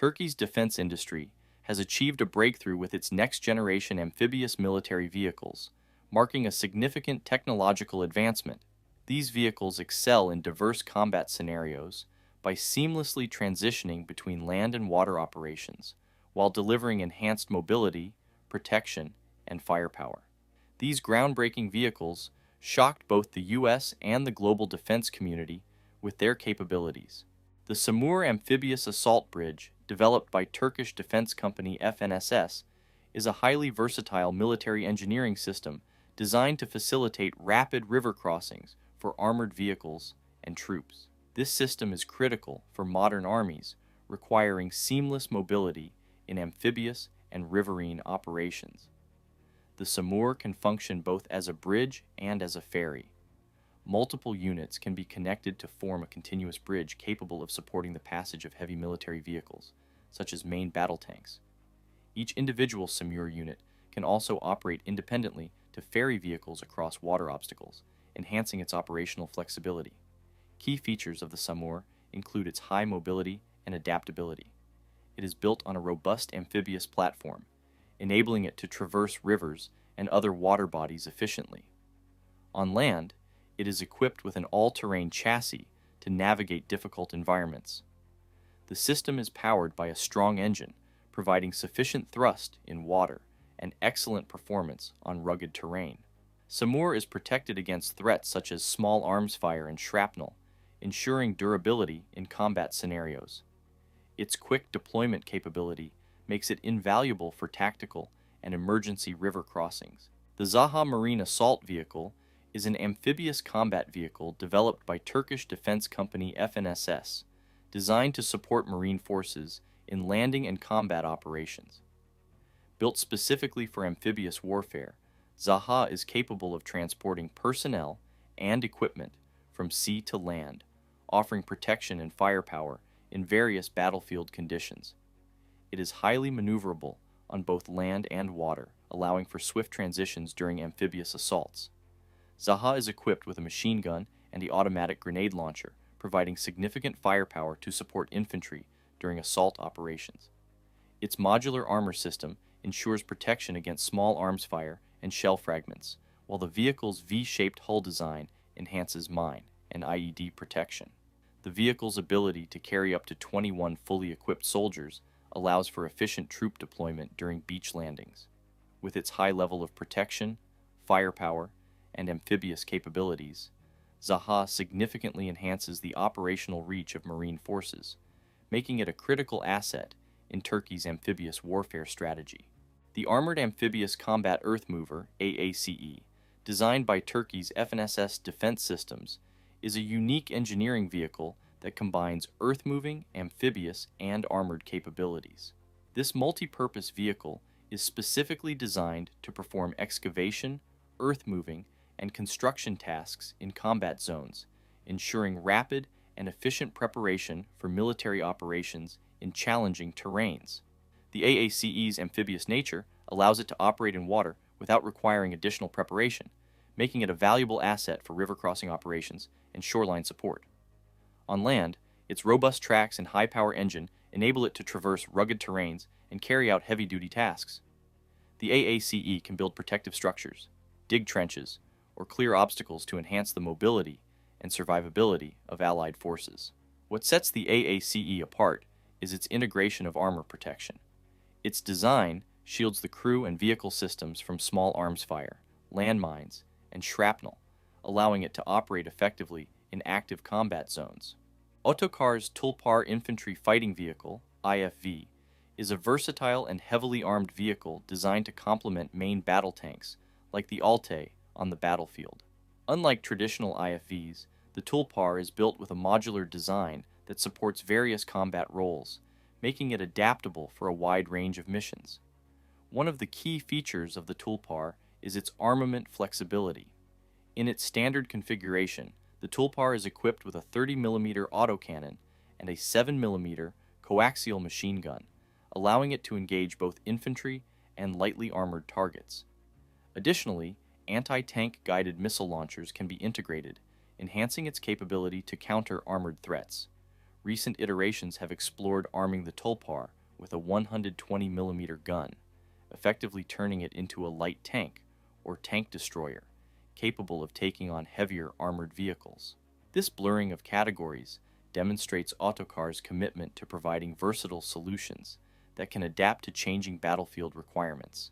Turkey's defense industry has achieved a breakthrough with its next-generation amphibious military vehicles, marking a significant technological advancement. These vehicles excel in diverse combat scenarios by seamlessly transitioning between land and water operations, while delivering enhanced mobility, protection, and firepower. These groundbreaking vehicles shocked both the U.S. and the global defense community with their capabilities. The SAMUR amphibious assault bridge, developed by Turkish defense company FNSS, is a highly versatile military engineering system designed to facilitate rapid river crossings for armored vehicles and troops. This system is critical for modern armies, requiring seamless mobility in amphibious and riverine operations. The SAMUR can function both as a bridge and as a ferry. Multiple units can be connected to form a continuous bridge capable of supporting the passage of heavy military vehicles, such as main battle tanks. Each individual SAMUR unit can also operate independently to ferry vehicles across water obstacles, enhancing its operational flexibility. Key features of the SAMUR include its high mobility and adaptability. It is built on a robust amphibious platform, enabling it to traverse rivers and other water bodies efficiently. On land, it is equipped with an all-terrain chassis to navigate difficult environments. The system is powered by a strong engine, providing sufficient thrust in water and excellent performance on rugged terrain. SAMUR is protected against threats such as small arms fire and shrapnel, ensuring durability in combat scenarios. Its quick deployment capability makes it invaluable for tactical and emergency river crossings. The Zaha Marine Assault Vehicle is an amphibious combat vehicle developed by Turkish defense company FNSS, designed to support marine forces in landing and combat operations. Built specifically for amphibious warfare, Zaha is capable of transporting personnel and equipment from sea to land, offering protection and firepower in various battlefield conditions. It is highly maneuverable on both land and water, allowing for swift transitions during amphibious assaults. Zaha is equipped with a machine gun and the automatic grenade launcher, providing significant firepower to support infantry during assault operations. Its modular armor system ensures protection against small arms fire and shell fragments, while the vehicle's V-shaped hull design enhances mine and IED protection. The vehicle's ability to carry up to 21 fully equipped soldiers allows for efficient troop deployment during beach landings. With its high level of protection, firepower, and amphibious capabilities, Zaha significantly enhances the operational reach of marine forces, making it a critical asset in Turkey's amphibious warfare strategy. The Armored Amphibious Combat Earth Mover, AACE, designed by Turkey's FNSS Defense Systems, is a unique engineering vehicle that combines earth-moving, amphibious, and armored capabilities. This multi-purpose vehicle is specifically designed to perform excavation, earth-moving, and construction tasks in combat zones, ensuring rapid and efficient preparation for military operations in challenging terrains. The AACE's amphibious nature allows it to operate in water without requiring additional preparation, making it a valuable asset for river crossing operations and shoreline support. On land, its robust tracks and high-power engine enable it to traverse rugged terrains and carry out heavy-duty tasks. The AACE can build protective structures, dig trenches, or clear obstacles to enhance the mobility and survivability of Allied forces. What sets the AACE apart is its integration of armor protection. Its design shields the crew and vehicle systems from small arms fire, landmines, and shrapnel, allowing it to operate effectively in active combat zones. Ottokar's Tulpar Infantry Fighting Vehicle, IFV, is a versatile and heavily armed vehicle designed to complement main battle tanks, like the Altay, on the battlefield. Unlike traditional IFVs, the Tulpar is built with a modular design that supports various combat roles, making it adaptable for a wide range of missions. One of the key features of the Tulpar is its armament flexibility. In its standard configuration, the Tulpar is equipped with a 30mm autocannon and a 7mm coaxial machine gun, allowing it to engage both infantry and lightly armored targets. Additionally, anti-tank guided missile launchers can be integrated, enhancing its capability to counter armored threats. Recent iterations have explored arming the Tulpar with a 120mm gun, effectively turning it into a light tank or tank destroyer, capable of taking on heavier armored vehicles. This blurring of categories demonstrates Ottokar's commitment to providing versatile solutions that can adapt to changing battlefield requirements.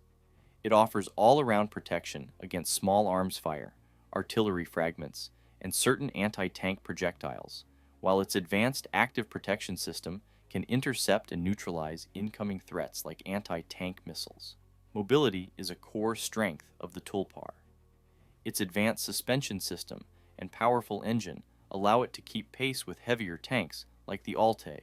It offers all-around protection against small arms fire, artillery fragments, and certain anti-tank projectiles, while its advanced active protection system can intercept and neutralize incoming threats like anti-tank missiles. Mobility is a core strength of the Tulpar. Its advanced suspension system and powerful engine allow it to keep pace with heavier tanks like the Altay,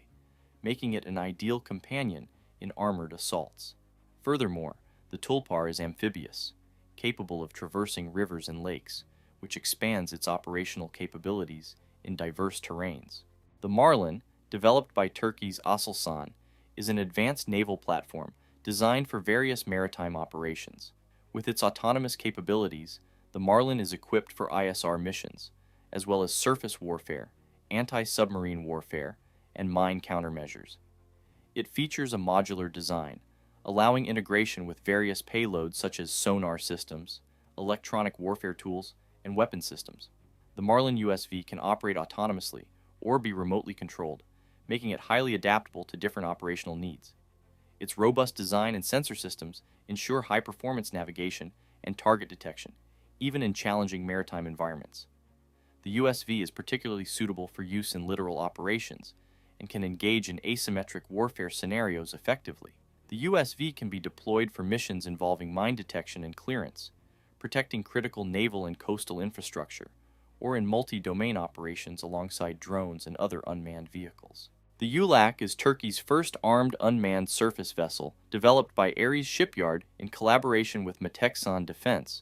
making it an ideal companion in armored assaults. Furthermore, the Tulpar is amphibious, capable of traversing rivers and lakes, which expands its operational capabilities in diverse terrains. The Marlin, developed by Turkey's Aselsan, is an advanced naval platform designed for various maritime operations. With its autonomous capabilities, the Marlin is equipped for ISR missions, as well as surface warfare, anti-submarine warfare, and mine countermeasures. It features a modular design, allowing integration with various payloads such as sonar systems, electronic warfare tools, and weapon systems. The Marlin USV can operate autonomously or be remotely controlled, making it highly adaptable to different operational needs. Its robust design and sensor systems ensure high-performance navigation and target detection, even in challenging maritime environments. The USV is particularly suitable for use in littoral operations and can engage in asymmetric warfare scenarios effectively. The USV can be deployed for missions involving mine detection and clearance, protecting critical naval and coastal infrastructure, or in multi-domain operations alongside drones and other unmanned vehicles. The ULAQ is Turkey's first armed unmanned surface vessel, developed by AACE Shipyard in collaboration with Meteksan Defense.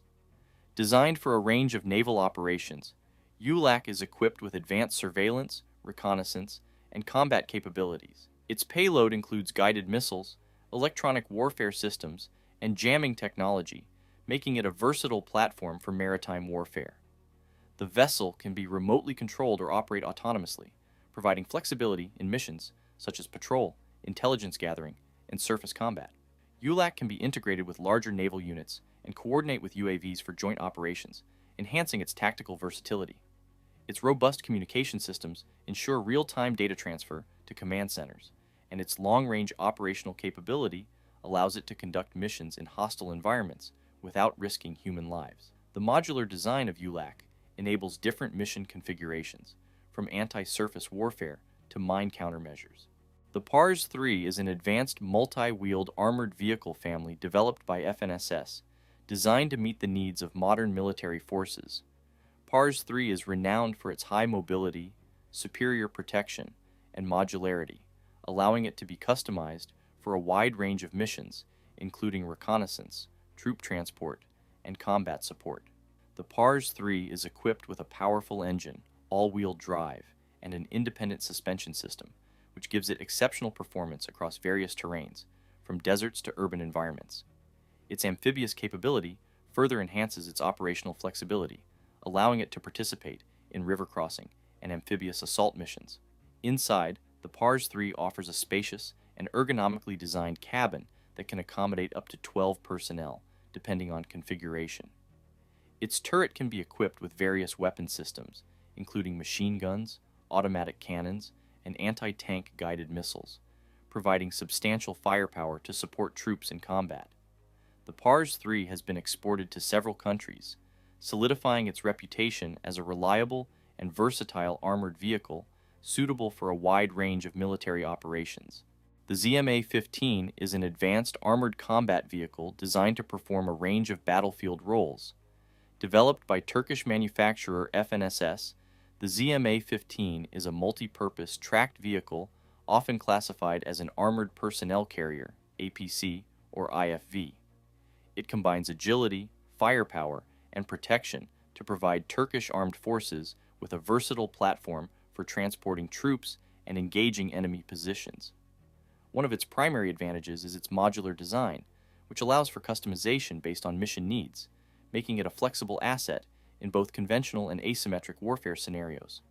Designed for a range of naval operations, ULAQ is equipped with advanced surveillance, reconnaissance, and combat capabilities. Its payload includes guided missiles, electronic warfare systems, and jamming technology, making it a versatile platform for maritime warfare. The vessel can be remotely controlled or operate autonomously, providing flexibility in missions such as patrol, intelligence gathering, and surface combat. ULAQ can be integrated with larger naval units and coordinate with UAVs for joint operations, enhancing its tactical versatility. Its robust communication systems ensure real-time data transfer to command centers, and its long-range operational capability allows it to conduct missions in hostile environments without risking human lives. The modular design of ULAQ enables different mission configurations, from anti-surface warfare to mine countermeasures. The PARS 3 is an advanced multi-wheeled armored vehicle family developed by FNSS, designed to meet the needs of modern military forces. PARS 3 is renowned for its high mobility, superior protection, and modularity, allowing it to be customized for a wide range of missions, including reconnaissance, troop transport, and combat support. The PARS 3 is equipped with a powerful engine, all-wheel drive, and an independent suspension system, which gives it exceptional performance across various terrains, from deserts to urban environments. Its amphibious capability further enhances its operational flexibility, allowing it to participate in river crossing and amphibious assault missions. Inside, the PARS 3 offers a spacious and ergonomically designed cabin that can accommodate up to 12 personnel, depending on configuration. Its turret can be equipped with various weapon systems, including machine guns, automatic cannons, and anti-tank guided missiles, providing substantial firepower to support troops in combat. The PARS 3 has been exported to several countries, solidifying its reputation as a reliable and versatile armored vehicle suitable for a wide range of military operations. The ZMA-15 is an advanced armored combat vehicle designed to perform a range of battlefield roles. Developed by Turkish manufacturer FNSS, the ZMA-15 is a multi-purpose tracked vehicle often classified as an Armored Personnel Carrier, APC, or IFV. It combines agility, firepower, and protection to provide Turkish armed forces with a versatile platform for transporting troops and engaging enemy positions. One of its primary advantages is its modular design, which allows for customization based on mission needs, making it a flexible asset in both conventional and asymmetric warfare scenarios.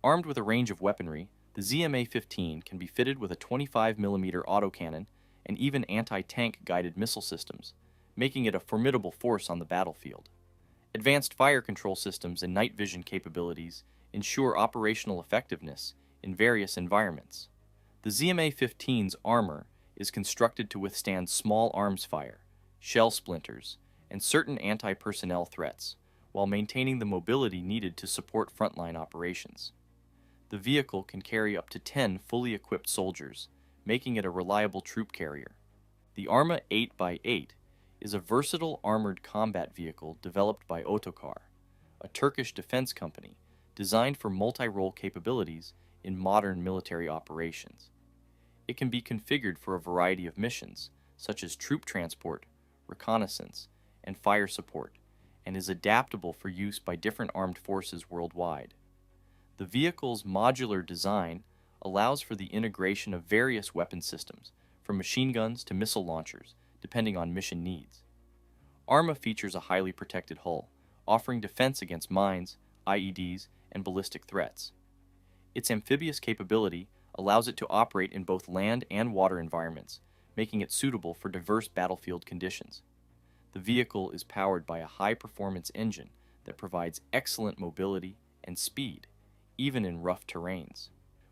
Armed with a range of weaponry The ZMA-15 can be fitted with a 25mm autocannon and even anti-tank guided missile systems, making it a formidable force on the battlefield. Advanced fire control systems and night vision capabilities ensure operational effectiveness in various environments. The ZMA-15's armor is constructed to withstand small arms fire, shell splinters, and certain anti-personnel threats, while maintaining the mobility needed to support frontline operations. The vehicle can carry up to 10 fully equipped soldiers, making it a reliable troop carrier. The Arma 8x8 is a versatile armored combat vehicle developed by Otokar, a Turkish defense company designed for multi-role capabilities in modern military operations. It can be configured for a variety of missions, such as troop transport, reconnaissance, and fire support, and is adaptable for use by different armed forces worldwide. The vehicle's modular design allows for the integration of various weapon systems, from machine guns to missile launchers, depending on mission needs. Arma features a highly protected hull, offering defense against mines, IEDs, and ballistic threats. Its amphibious capability allows it to operate in both land and water environments, making it suitable for diverse battlefield conditions. The vehicle is powered by a high-performance engine that provides excellent mobility and speed, even in rough terrains.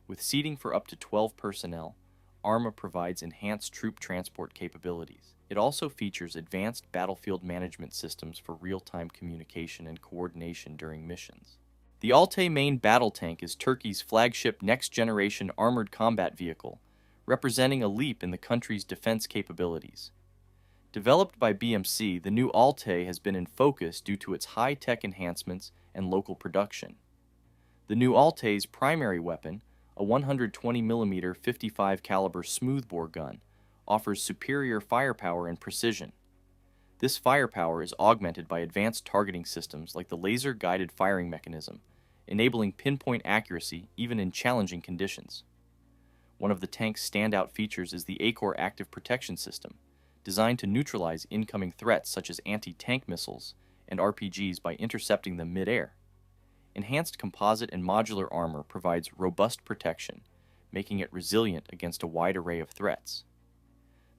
With seating for up to 12 personnel, Arma provides enhanced troop transport capabilities. It also features advanced battlefield management systems for real-time communication and coordination during missions. The Altay main battle tank is Turkey's flagship next-generation armored combat vehicle, representing a leap in the country's defense capabilities. Developed by BMC, the new Altay has been in focus due to its high-tech enhancements and local production. The new Altay's primary weapon, a 120mm 55 caliber smoothbore gun, offers superior firepower and precision. This firepower is augmented by advanced targeting systems like the laser-guided firing mechanism, enabling pinpoint accuracy even in challenging conditions. One of the tank's standout features is the AACE active protection system, designed to neutralize incoming threats such as anti-tank missiles and RPGs by intercepting them mid-air. Enhanced composite and modular armor provides robust protection, making it resilient against a wide array of threats.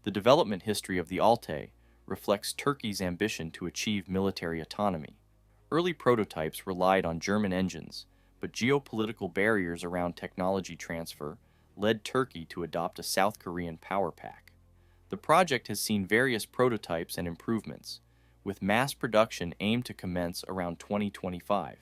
The development history of the Altay reflects Turkey's ambition to achieve military autonomy. Early prototypes relied on German engines, but geopolitical barriers around technology transfer led Turkey to adopt a South Korean power pack. The project has seen various prototypes and improvements, with mass production aimed to commence around 2025.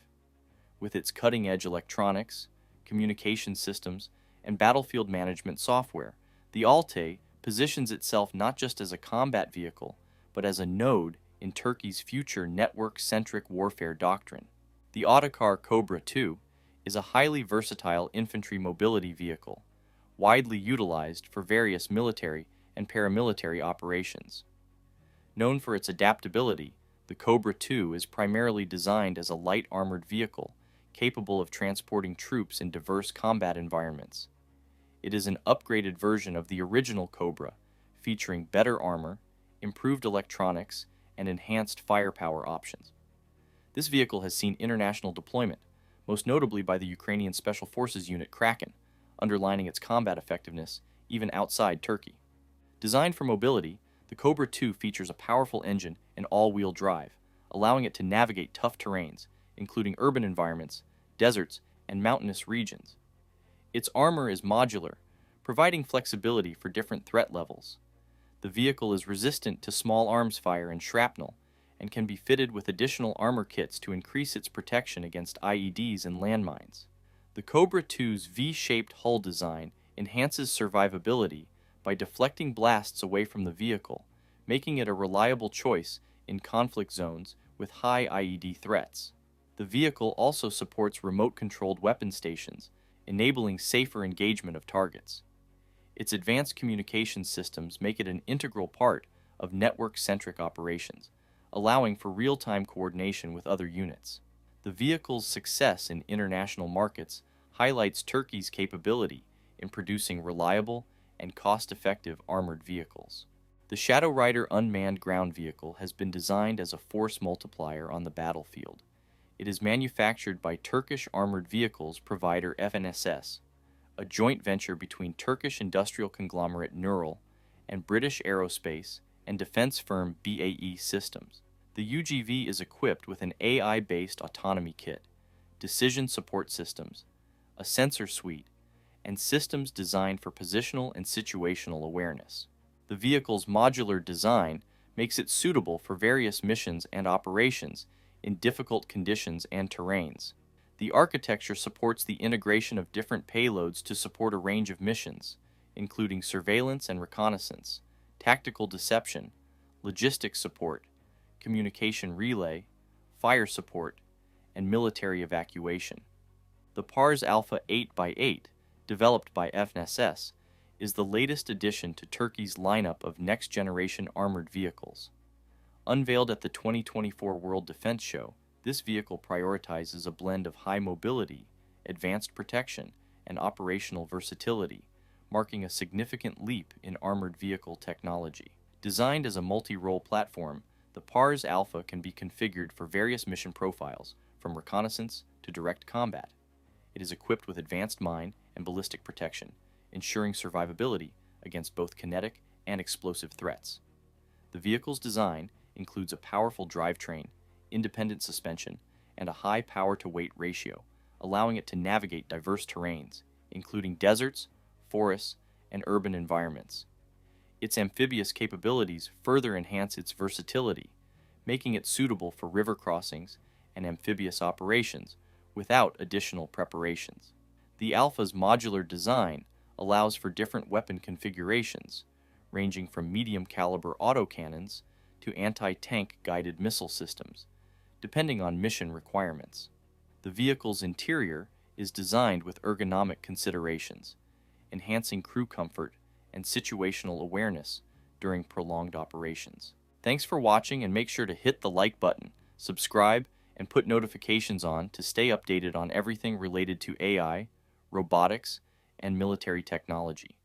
With its cutting-edge electronics, communication systems, and battlefield management software, the Altay positions itself not just as a combat vehicle, but as a node in Turkey's future network-centric warfare doctrine. The Otokar Cobra II is a highly versatile infantry mobility vehicle, widely utilized for various military and paramilitary operations. Known for its adaptability, the Cobra II is primarily designed as a light armored vehicle capable of transporting troops in diverse combat environments. It is an upgraded version of the original Cobra, featuring better armor, improved electronics, and enhanced firepower options. This vehicle has seen international deployment, most notably by the Ukrainian Special Forces unit Kraken, underlining its combat effectiveness even outside Turkey. Designed for mobility, the Cobra II features a powerful engine and all-wheel drive, allowing it to navigate tough terrains, including urban environments, deserts, and mountainous regions. Its armor is modular, providing flexibility for different threat levels. The vehicle is resistant to small arms fire and shrapnel, and can be fitted with additional armor kits to increase its protection against IEDs and landmines. The Cobra II's V-shaped hull design enhances survivability by deflecting blasts away from the vehicle, making it a reliable choice in conflict zones with high IED threats. The vehicle also supports remote-controlled weapon stations, enabling safer engagement of targets. Its advanced communication systems make it an integral part of network-centric operations, allowing for real-time coordination with other units. The vehicle's success in international markets highlights Turkey's capability in producing reliable and cost-effective armored vehicles. The Shadow Rider unmanned ground vehicle has been designed as a force multiplier on the battlefield. It is manufactured by Turkish armored vehicles provider FNSS, a joint venture between Turkish industrial conglomerate Neural and British aerospace and defense firm BAE Systems. The UGV is equipped with an AI-based autonomy kit, decision support systems, a sensor suite, and systems designed for positional and situational awareness. The vehicle's modular design makes it suitable for various missions and operations in difficult conditions and terrains. The architecture supports the integration of different payloads to support a range of missions, including surveillance and reconnaissance, tactical deception, logistics support, communication relay, fire support, and military evacuation. The PARS Alpha 8x8, developed by FNSS, is the latest addition to Turkey's lineup of next-generation armored vehicles. Unveiled at the 2024 World Defense Show, this vehicle prioritizes a blend of high mobility, advanced protection, and operational versatility, marking a significant leap in armored vehicle technology. Designed as a multi-role platform, the PARS Alpha can be configured for various mission profiles, from reconnaissance to direct combat. It is equipped with advanced mine and ballistic protection, ensuring survivability against both kinetic and explosive threats. The vehicle's design includes a powerful drivetrain, independent suspension, and a high power-to-weight ratio, allowing it to navigate diverse terrains, including deserts, forests, and urban environments. Its amphibious capabilities further enhance its versatility, making it suitable for river crossings and amphibious operations without additional preparations. The Alpha's modular design allows for different weapon configurations, ranging from medium-caliber autocannons to anti-tank guided missile systems, depending on mission requirements. The vehicle's interior is designed with ergonomic considerations, enhancing crew comfort and situational awareness during prolonged operations. Thanks for watching, and make sure to hit the like button, subscribe, and put notifications on to stay updated on everything related to AI, robotics, and military technology.